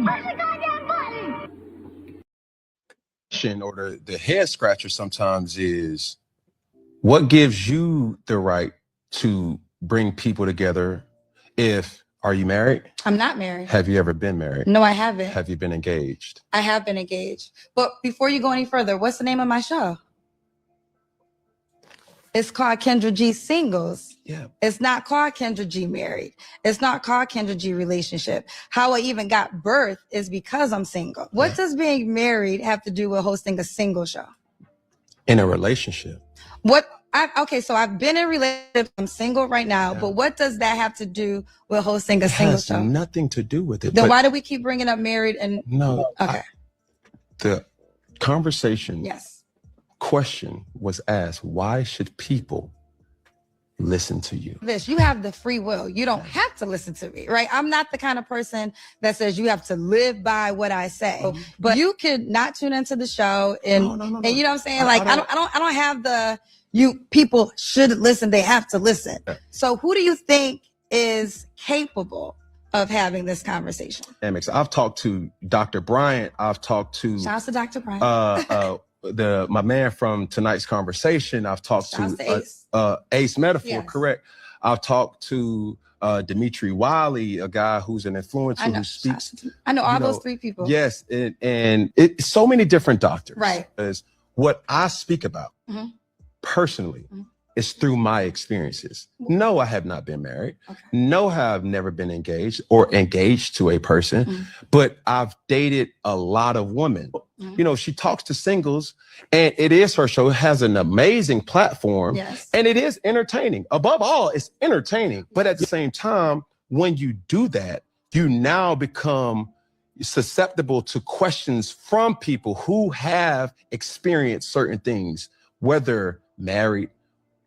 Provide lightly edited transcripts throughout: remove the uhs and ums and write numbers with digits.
button. Push the goddamn button. Or the head scratcher sometimes is, what gives you the right to bring people together? Are you married? I'm not married. Have you ever been married? No, I haven't. Have you been engaged? I have been engaged. But before you go any further, what's the name of my show? It's called Kendra G Singles. Yeah. It's not called Kendra G Married. It's not called Kendra G Relationship. How I even got birth is because I'm single. What does being married have to do with hosting a single show? In a relationship. Okay, so I've been in relationships. I'm single right now, but what does that have to do with hosting a single show? It has nothing to do with it. Then why do we keep bringing up married and... No. Okay. The conversation... Yes. Question was asked, why should people listen to you? You have the free will. You don't have to listen to me, right? I'm not the kind of person that says you have to live by what I say, but you could not tune into the show and No. and you know what I'm saying? I don't have the, people should listen. They have to listen. So who do you think is capable of having this conversation? I've talked to Dr. Bryant. I've talked to... Shouts to Dr. Bryant. My man from tonight's conversation. I've talked to Ace Metaphor, yes. Correct. I've talked to Dimitri Wiley, a guy who's an influencer who speaks. I know all those three people. Yes, and it's so many different doctors. Right. Is what I speak about personally is through my experiences. No, I have not been married. Okay. No, I've never been engaged or engaged to a person, but I've dated a lot of women. She talks to singles, and it is her show. It has an amazing platform, yes. And it is entertaining. Above all, it's entertaining. But at the same time, when you do that, you now become susceptible to questions from people who have experienced certain things, whether married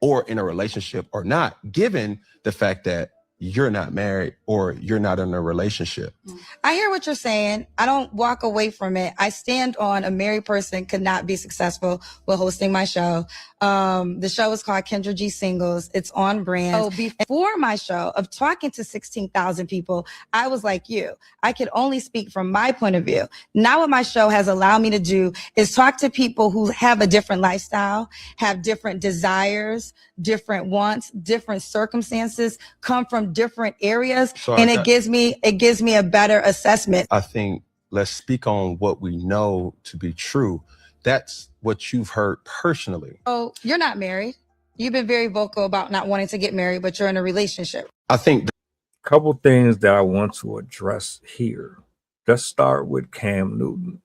or in a relationship or not, given the fact that you're not married or you're not in a relationship. I hear what you're saying. I don't walk away from it. I stand on a married person could not be successful with hosting my show. The show is called Kendra G Singles. It's on brand. So before my show of talking to 16,000 people, I was like you. I could only speak from my point of view. Now what my show has allowed me to do is talk to people who have a different lifestyle, have different desires, different wants, different circumstances, come from different areas, and it gives me a better assessment. I think let's speak on what we know to be true. That's what you've heard personally. Oh, you're not married. You've been very vocal about not wanting to get married, but you're in a relationship. I think a couple things that I want to address here. Let's start with Cam Newton.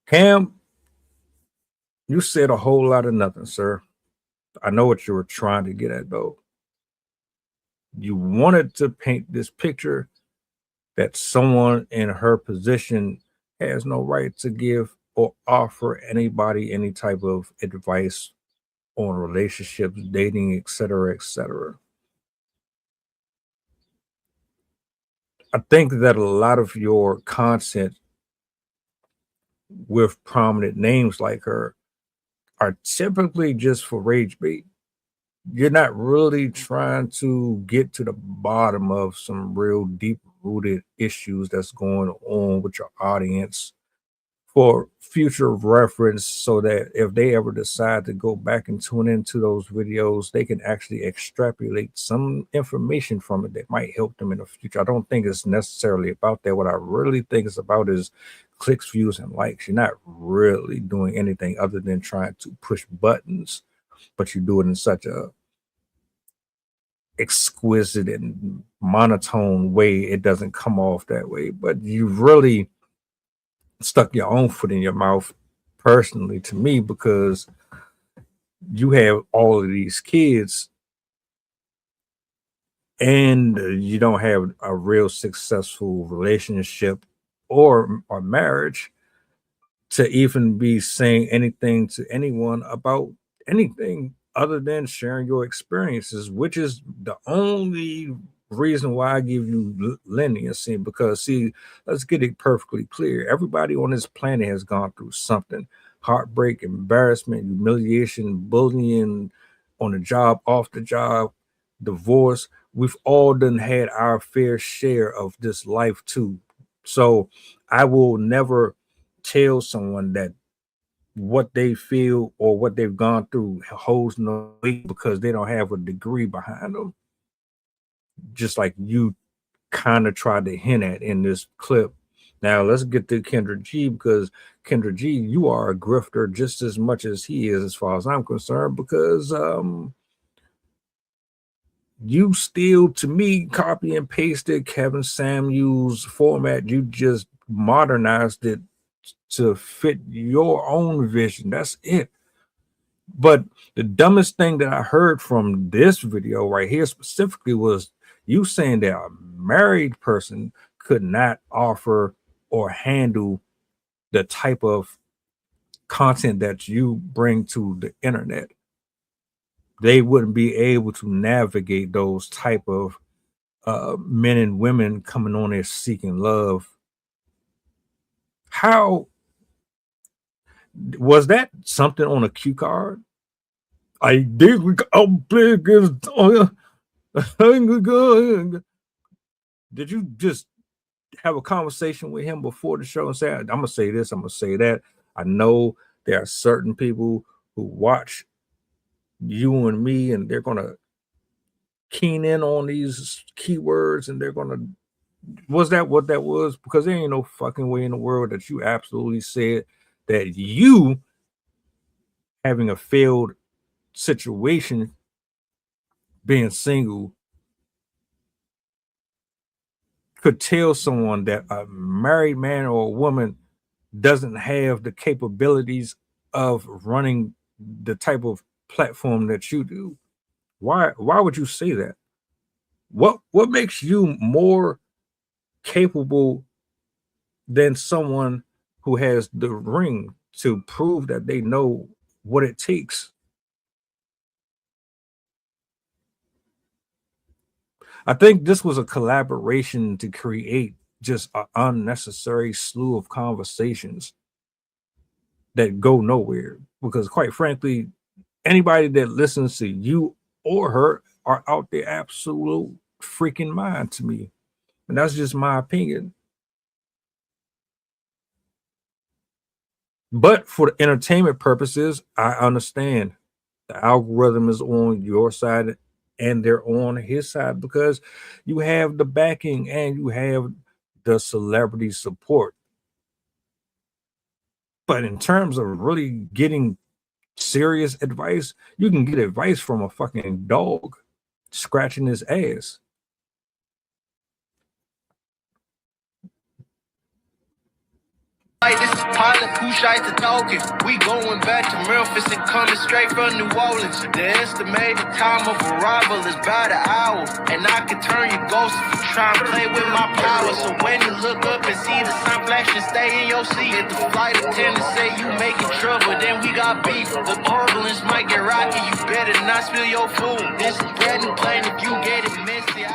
Cam, you said a whole lot of nothing, sir. I know what you were trying to get at, though. You wanted to paint this picture that someone in her position has no right to give or offer anybody any type of advice on relationships, dating, etc., etc. I think that a lot of your content with prominent names like her are typically just for rage bait. You're not really trying to get to the bottom of some real deep-rooted issues that's going on with your audience for future reference, so that if they ever decide to go back and tune into those videos, they can actually extrapolate some information from it that might help them in the future. I don't think it's necessarily about that. What I really think it's about is clicks, views, and likes. You're not really doing anything other than trying to push buttons, but you do it in such a exquisite and monotone way. It doesn't come off that way, but you really stuck your own foot in your mouth personally to me, because you have all of these kids and you don't have a real successful relationship or marriage to even be saying anything to anyone about anything other than sharing your experiences, which is the only reason why I give you leniency. Because, see, let's get it perfectly clear. Everybody on this planet has gone through something: heartbreak, embarrassment, humiliation, bullying on the job, off the job, divorce. We've all done had our fair share of this life too. So I will never tell someone that what they feel or what they've gone through holds no weight because they don't have a degree behind them. Just like you kind of tried to hint at in this clip. Now let's get to Kendra G, because Kendra G, you are a grifter just as much as he is, as far as I'm concerned, because you still, to me, copy and pasted Kevin Samuels' format. You just modernized it to fit your own vision. That's it. But the dumbest thing that I heard from this video right here specifically was you saying that a married person could not offer or handle the type of content that you bring to the internet. They wouldn't be able to navigate those type of men and women coming on there seeking love. How was that something on a cue card? I did. How big is? Did you just have a conversation with him before the show and say, I'm gonna say this, I'm gonna say that? I know there are certain people who watch you and me, and they're gonna keen in on these keywords, and they're gonna. Was that what that was? Because there ain't no fucking way in the world that you absolutely said that you having a failed situation, being single, could tell someone that a married man or a woman doesn't have the capabilities of running the type of platform that you do. Why would you say that? What makes you more capable than someone who has the ring to prove that they know what it takes? I think this was a collaboration to create just an unnecessary slew of conversations that go nowhere, because quite frankly, anybody that listens to you or her are out their absolute freaking mind to me. And that's just my opinion. But for entertainment purposes, I understand the algorithm is on your side and they're on his side, because you have the backing and you have the celebrity support. But in terms of really getting serious advice, you can get advice from a fucking dog scratching his ass. Like this is pilot who shites the talking. We going back to Memphis and coming straight from New Orleans. The estimated time of arrival is about an hour, and I can turn your ghost if you try and play with my power. So when you look up and see the sun flashing, stay in your seat. If the flight attendant say you making trouble, then we got beef. The turbulence might get rocky. You better not spill your food. This is bread and plain if you get it messy.